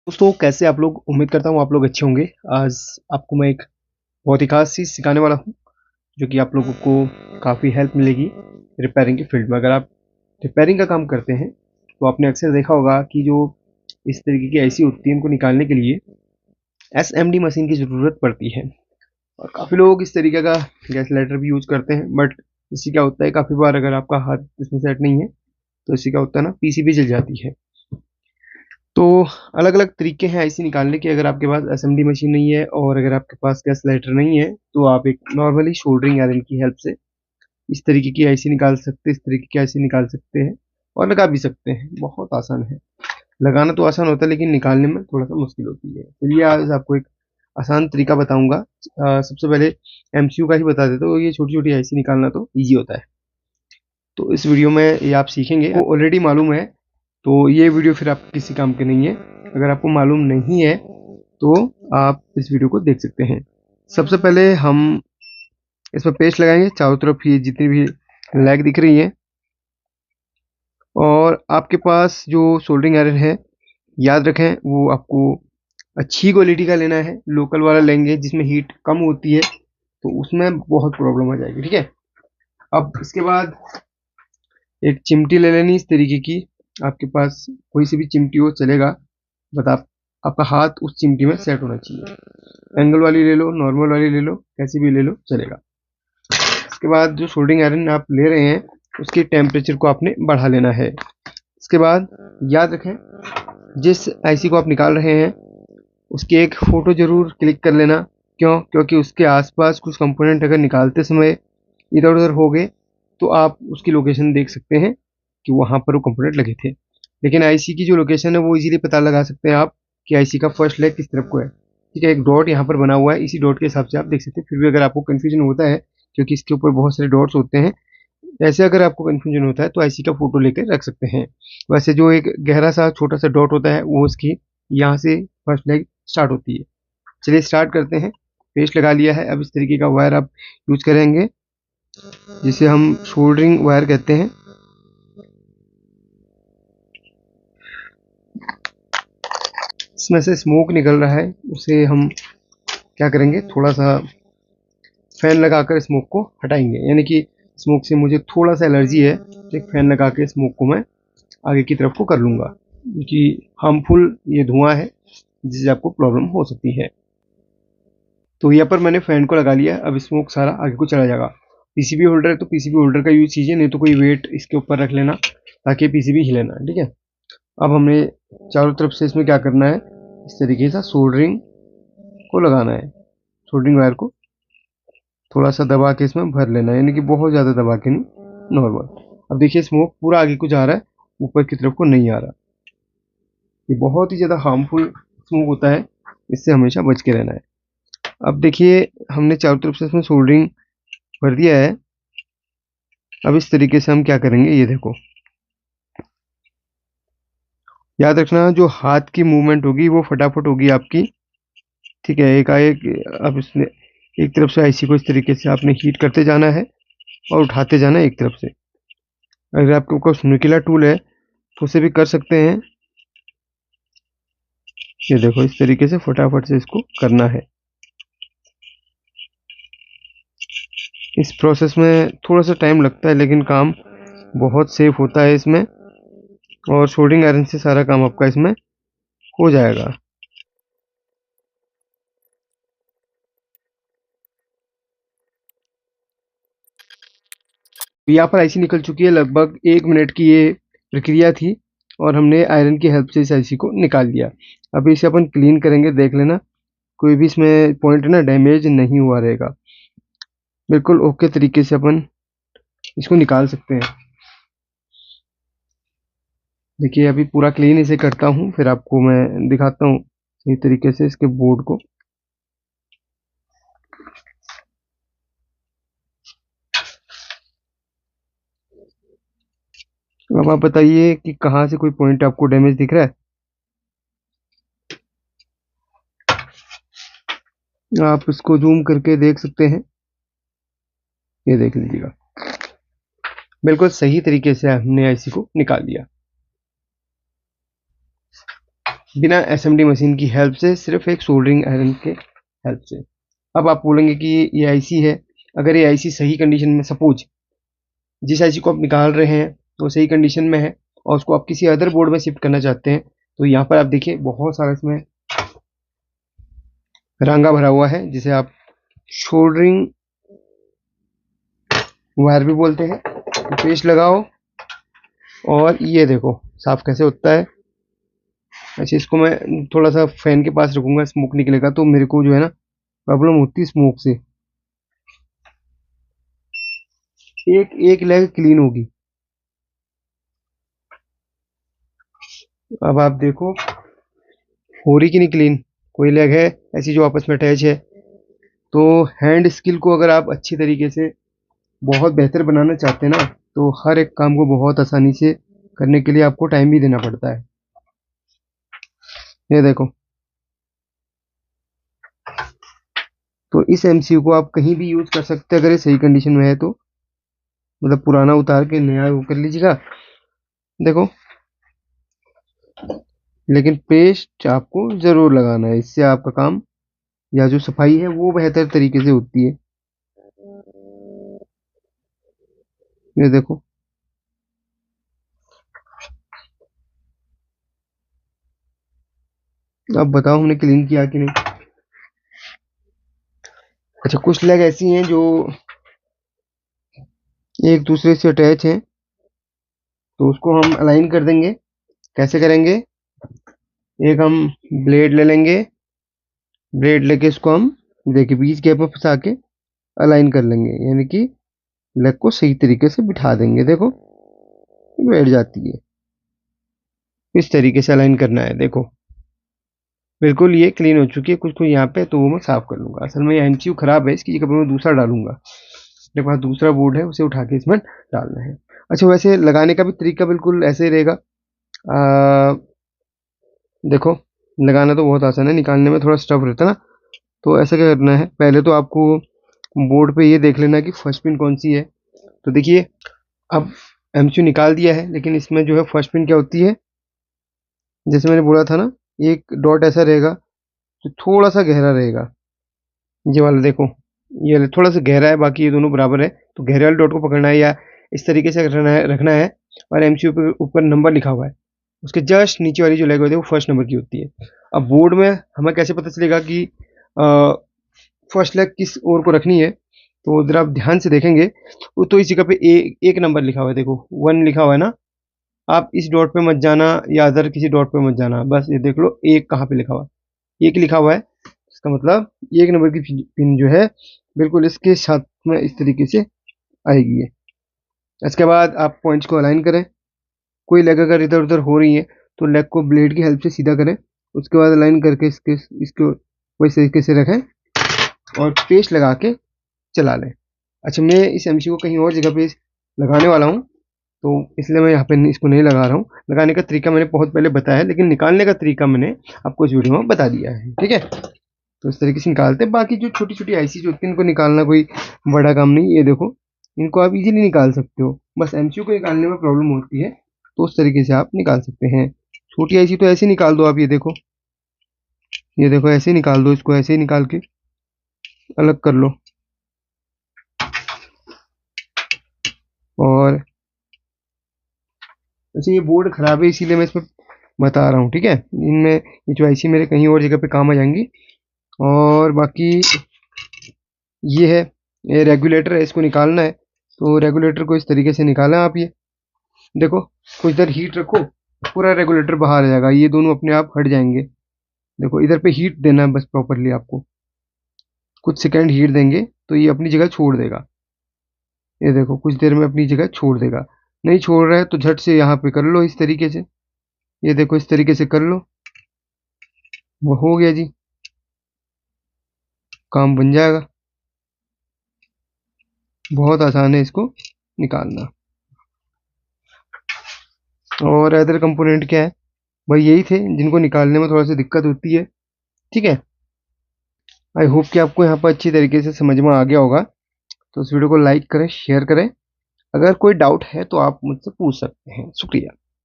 दोस्तों कैसे आप लोग। उम्मीद करता हूँ आप लोग अच्छे होंगे। आज आपको मैं एक बहुत ही खास चीज़ सिखाने वाला हूँ जो कि आप लोगों को काफ़ी हेल्प मिलेगी रिपेयरिंग की फील्ड में। अगर आप रिपेयरिंग का काम करते हैं तो आपने अक्सर देखा होगा कि जो इस तरीके की ऐसी होती है उनको निकालने के लिए एसएमडी मशीन की ज़रूरत पड़ती है। और काफ़ी लोग इस तरीके का गैस लाइटर भी यूज़ करते हैं, बट इससे क्या होता है काफ़ी बार अगर आपका हाथ इसमें सेट नहीं है तो इससे क्या होता है ना, पीसीबी जल जाती है। तो अलग अलग तरीके हैं ऐसे निकालने के। अगर आपके पास एसएमडी मशीन नहीं है और अगर आपके पास गैस लाइटर नहीं है तो आप एक नॉर्मली सोल्डरिंग आयरन की हेल्प से इस तरीके की ऐसी निकाल सकते हैं, इस तरीके की ऐसी निकाल सकते हैं और लगा भी सकते हैं। बहुत आसान है। लगाना तो आसान होता है लेकिन निकालने में थोड़ा सा मुश्किल होती है। चलिए आज आपको एक आसान तरीका बताऊंगा। सबसे पहले एमसीयू का ही बता देता हूँ। ये छोटी छोटी ऐसी निकालना तो ईजी होता है, तो इस वीडियो में ये आप सीखेंगे। वो ऑलरेडी मालूम है तो ये वीडियो फिर आपके किसी काम के नहीं है। अगर आपको मालूम नहीं है तो आप इस वीडियो को देख सकते हैं। सबसे पहले हम इसमें पेस्ट लगाएंगे चारों तरफ, ये जितनी भी लैग दिख रही है। और आपके पास जो सोल्डरिंग आयरन है याद रखें वो आपको अच्छी क्वालिटी का लेना है। लोकल वाला लेंगे जिसमें हीट कम होती है तो उसमें बहुत प्रॉब्लम आ जाएगी। ठीक है। अब इसके बाद एक चिमटी ले लेनी इस तरीके की। आपके पास कोई सी भी चिमटी हो चलेगा, बट आपका हाथ उस चिमटी में सेट होना चाहिए। एंगल वाली ले लो, नॉर्मल वाली ले लो, कैसी भी ले लो चलेगा। इसके बाद जो सोल्डरिंग आयरन आप ले रहे हैं उसके टेम्परेचर को आपने बढ़ा लेना है। इसके बाद याद रखें जिस आईसी को आप निकाल रहे हैं उसकी एक फ़ोटो ज़रूर क्लिक कर लेना। क्यों? क्योंकि उसके आसपास कुछ कंपोनेंट अगर निकालते समय इधर उधर हो गए तो आप उसकी लोकेशन देख सकते हैं कि वहाँ पर वो कंपोनेंट लगे थे। लेकिन आईसी की जो लोकेशन है वो इजीली पता लगा सकते हैं आप कि आईसी का फर्स्ट लेग किस तरफ को है। ठीक है, एक डॉट यहाँ पर बना हुआ है, इसी डॉट के हिसाब से आप देख सकते हैं। फिर भी अगर आपको कन्फ्यूजन होता है क्योंकि इसके ऊपर बहुत सारे डॉट्स होते हैं, ऐसे अगर आपको कन्फ्यूजन होता है तो आईसी का फोटो लेकर रख सकते हैं। वैसे जो एक गहरा सा छोटा सा डॉट होता है वो उसकी यहाँ से फर्स्ट लेग स्टार्ट होती है। चलिए स्टार्ट करते हैं। पेस्ट लगा लिया है। अब इस तरीके का वायर आप यूज करेंगे जिसे हम सोल्डरिंग वायर कहते हैं। इसमें से स्मोक निकल रहा है, उसे हम क्या करेंगे, थोड़ा सा फैन लगाकर स्मोक को हटाएंगे। यानी कि स्मोक से मुझे थोड़ा सा एलर्जी है तो एक फैन लगा के स्मोक को मैं आगे की तरफ को कर लूँगा, क्योंकि हार्मफुल ये धुआं है जिससे आपको प्रॉब्लम हो सकती है। तो यहाँ पर मैंने फैन को लगा लिया। अब स्मोक सारा आगे को चला जाएगा। पीसीबी होल्डर है तो पीसीबी होल्डर का यूज कीजिए, नहीं तो कोई वेट इसके ऊपर रख लेना ताकि पीसीबी हिले ना। ठीक है। अब हमने चारों तरफ से इसमें क्या करना है, इस तरीके से सोल्डरिंग को लगाना है। सोल्डरिंग वायर को थोड़ा सा दबा के इसमें भर लेना है, यानी कि बहुत ज़्यादा दबा के नहीं, नॉर्मल। अब देखिए स्मोक पूरा आगे को जा रहा है, ऊपर की तरफ को नहीं आ रहा। ये बहुत ही ज़्यादा हार्मफुल स्मोक होता है, इससे हमेशा बच के रहना है। अब देखिए हमने चारों तरफ से इसमें सोल्डरिंग भर दिया है। अब इस तरीके से हम क्या करेंगे, ये देखो, याद रखना जो हाथ की मूवमेंट होगी वो फटाफट होगी आपकी। ठीक है, एकाएक अब इसने एक तरफ से आईसी को इस तरीके से आपने हीट करते जाना है और उठाते जाना है एक तरफ से। अगर आपके पास नुकीला टूल है तो उसे भी कर सकते हैं। ये देखो इस तरीके से फटाफट से इसको करना है। इस प्रोसेस में थोड़ा सा टाइम लगता है लेकिन काम बहुत सेफ होता है इसमें, और सोल्डरिंग आयरन से सारा काम आपका इसमें हो जाएगा। यहाँ पर आईसी निकल चुकी है। लगभग 1 मिनट की ये प्रक्रिया थी और हमने आयरन की हेल्प से इस आईसी को निकाल लिया। अब इसे अपन क्लीन करेंगे, देख लेना कोई भी इसमें पॉइंट ना डैमेज नहीं हुआ रहेगा। बिल्कुल ओके तरीके से अपन इसको निकाल सकते हैं। देखिए अभी पूरा क्लीन इसे करता हूँ, फिर आपको मैं दिखाता हूँ सही तरीके से इसके बोर्ड को। अब आप बताइए कि कहाँ से कोई पॉइंट आपको डैमेज दिख रहा है। आप इसको जूम करके देख सकते हैं, ये देख लीजिएगा। बिल्कुल सही तरीके से हमने आईसी को निकाल लिया। बिना एसएमडी मशीन की हेल्प से, सिर्फ एक सोल्डरिंग आयरन के हेल्प से। अब आप बोलेंगे कि ये आईसी है, अगर ये आईसी सही कंडीशन में, सपोज जिस आईसी को आप निकाल रहे हैं वो सही कंडीशन में है और उसको आप किसी अदर बोर्ड में शिफ्ट करना चाहते हैं, तो यहाँ पर आप देखिए बहुत सारा इसमें रांगा भरा हुआ है, जिसे आप सोल्डरिंग वायर भी बोलते हैं। तो पेस्ट लगाओ और ये देखो साफ कैसे होता है। अच्छा, इसको मैं थोड़ा सा फैन के पास रखूंगा, स्मोक निकलेगा तो मेरे को जो है ना प्रॉब्लम होती है स्मोक से। एक एक लेग क्लीन होगी। अब आप देखो हो रही कि नहीं क्लीन। कोई लेग है ऐसी जो आपस में अटैच है। तो हैंड स्किल को अगर आप अच्छी तरीके से बहुत बेहतर बनाना चाहते हैं ना, तो हर एक काम को बहुत आसानी से करने के लिए आपको टाइम भी देना पड़ता है। ये देखो, तो इस एमसीयू को आप कहीं भी यूज कर सकते हैं अगर ये सही कंडीशन में है तो। मतलब पुराना उतार के नया वो कर लीजिएगा। देखो, लेकिन पेस्ट आपको जरूर लगाना है, इससे आपका काम या जो सफाई है वो बेहतर तरीके से होती है। ये देखो, अब बताओ हमने क्लीन किया कि नहीं। अच्छा, कुछ लेग ऐसी हैं जो एक दूसरे से अटैच हैं, तो उसको हम अलाइन कर देंगे। कैसे करेंगे? एक हम ब्लेड ले लेंगे, ब्लेड लेके इसको हम देखिए बीच गैप में फंसा के अलाइन कर लेंगे, यानी कि लेग को सही तरीके से बिठा देंगे। देखो बैठ जाती है। इस तरीके से अलाइन करना है। देखो बिल्कुल ये क्लीन हो चुकी है। कुछ कुछ यहाँ पे तो वो मैं साफ कर लूंगा। असल में ये एमसीयू खराब है, इसकी जगह पर मैं दूसरा डालूंगा। मेरे पास दूसरा बोर्ड है, उसे उठा के इसमें डालना है। अच्छा, वैसे लगाने का भी तरीका बिल्कुल ऐसे ही रहेगा। देखो, लगाना तो बहुत आसान है, निकालने में थोड़ा स्टफ रहता है ना। तो ऐसा क्या करना है, पहले तो आपको बोर्ड पे ये देख लेना है कि फर्स्ट पिन कौन सी है। तो देखिए, अब एमसीयू निकाल दिया है, लेकिन इसमें जो है फर्स्ट पिन क्या होती है, जैसे मैंने बोला था ना, एक डॉट ऐसा रहेगा जो थोड़ा सा गहरा रहेगा। ये वाला देखो, ये थोड़ा सा गहरा है, बाकी ये दोनों बराबर है। तो गहरे वाले डॉट को पकड़ना है या इस तरीके से रखना है। और एमसीयू पे ऊपर नंबर लिखा हुआ है, उसके जस्ट नीचे वाली जो लेग होती है वो फर्स्ट नंबर की होती है। अब बोर्ड में हमें कैसे पता चलेगा कि फर्स्ट लेग किस ओर को रखनी है? तो जरा आप ध्यान से देखेंगे तो इस जगह पे एक नंबर लिखा हुआ है, देखो 1 लिखा हुआ है ना। आप इस डॉट पे मत जाना या अदर किसी डॉट पे मत जाना, बस ये देख लो एक कहाँ पे लिखा हुआ है। एक लिखा हुआ है, इसका मतलब एक नंबर की पिन जो है बिल्कुल इसके साथ में इस तरीके से आएगी। इसके बाद आप पॉइंट्स को अलाइन करें। कोई लेग अगर इधर उधर हो रही है तो लेग को ब्लेड की हेल्प से सीधा करें। उसके बाद अलाइन करके इसके इसको वही तरीके से रखें और पेस्ट लगा के चला लें। अच्छा, मैं इस एमसीयू को कहीं और जगह पे लगाने वाला हूँ, तो इसलिए मैं यहाँ पे इसको नहीं लगा रहा हूँ। लगाने का तरीका मैंने बहुत पहले बताया है, लेकिन निकालने का तरीका मैंने आपको इस वीडियो में बता दिया है। ठीक है, तो इस तरीके से निकालते हैं। बाकी जो छोटी छोटी आईसी जो होती है इनको निकालना कोई बड़ा काम नहीं। ये देखो, इनको आप इजीली निकाल सकते हो, बस एमसीयू को निकालने में प्रॉब्लम होती है, तो उस तरीके से आप निकाल सकते हैं। छोटी आईसी तो ऐसे ही निकाल दो आप। ये देखो, ये देखो ऐसे ही निकाल दो, इसको ऐसे ही निकाल के अलग कर लो। और वैसे ये बोर्ड खराब है, इसीलिए मैं इसमें बता रहा हूँ। ठीक है, इनमें ये जो आईसी मेरे कहीं और जगह पे काम आ जाएंगी। और बाकी ये है, ये रेगुलेटर है, इसको निकालना है। तो रेगुलेटर को इस तरीके से निकाला आप। ये देखो, कुछ देर हीट रखो, पूरा रेगुलेटर बाहर आ जाएगा, ये दोनों अपने आप हट जाएंगे। देखो, इधर पे हीट देना है बस प्रॉपरली आपको। कुछ सेकंड हीट देंगे तो ये अपनी जगह छोड़ देगा। ये देखो, कुछ देर में अपनी जगह छोड़ देगा। नहीं छोड़ रहा है तो झट से यहाँ पे कर लो इस तरीके से। ये देखो, इस तरीके से कर लो, वो हो गया जी, काम बन जाएगा। बहुत आसान है इसको निकालना। और अदर कंपोनेंट क्या है भाई, यही थे जिनको निकालने में थोड़ा सा दिक्कत होती है। ठीक है, आई होप कि आपको यहाँ पर अच्छी तरीके से समझ में आ गया होगा। तो इस वीडियो को लाइक करें, शेयर करें। अगर कोई डाउट है तो आप मुझसे पूछ सकते हैं। शुक्रिया।